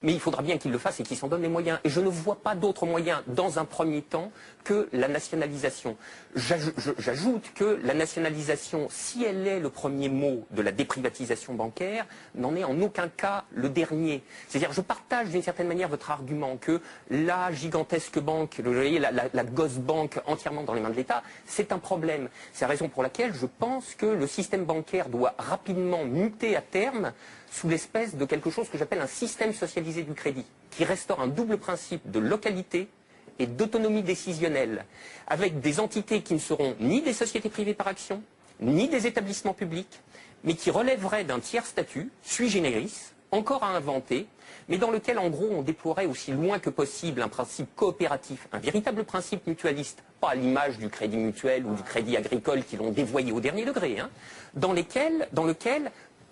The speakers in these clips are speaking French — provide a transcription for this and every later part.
Mais il faudra bien qu'il le fasse et qu'il s'en donne les moyens. Et je ne vois pas d'autre moyen, dans un premier temps, que la nationalisation. J'ajoute que la nationalisation, si elle est le premier mot de la déprivatisation bancaire, n'en est en aucun cas le dernier. C'est-à-dire, je partage d'une certaine manière votre argument que la gigantesque banque, vous voyez, la gosse banque entièrement dans les mains de l'État, c'est un problème. C'est la raison pour laquelle je pense que le système bancaire doit rapidement muter à terme sous l'espèce de quelque chose que j'appelle un système socialisé du crédit, qui restaure un double principe de localité et d'autonomie décisionnelle, avec des entités qui ne seront ni des sociétés privées par action, ni des établissements publics, mais qui relèveraient d'un tiers statut, sui generis, encore à inventer, mais dans lequel, en gros, on déploierait aussi loin que possible un principe coopératif, un véritable principe mutualiste, pas à l'image du crédit mutuel ou du crédit agricole qui l'ont dévoyé au dernier degré, hein, dans lequel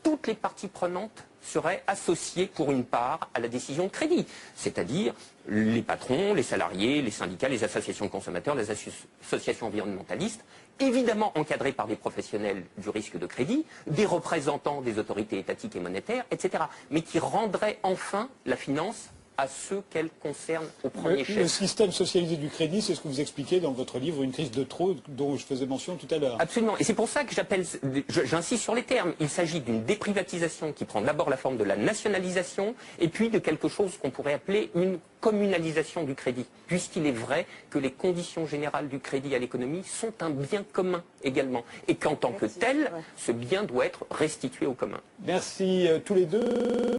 toutes les parties prenantes seraient associées pour une part à la décision de crédit, c'est-à-dire les patrons, les salariés, les syndicats, les associations de consommateurs, les associations environnementalistes, évidemment encadrés par des professionnels du risque de crédit, des représentants des autorités étatiques et monétaires, etc., mais qui rendraient enfin la finance à ceux qu'elle concerne au premier chef. Le système socialisé du crédit, c'est ce que vous expliquez dans votre livre, Une crise de trop, dont je faisais mention tout à l'heure. Absolument. Et c'est pour ça que j'insiste sur les termes. Il s'agit d'une déprivatisation qui prend d'abord la forme de la nationalisation et puis de quelque chose qu'on pourrait appeler une communalisation du crédit, puisqu'il est vrai que les conditions générales du crédit à l'économie sont un bien commun également, et qu'en tant que tel, ce bien doit être restitué au commun. Merci tous les deux.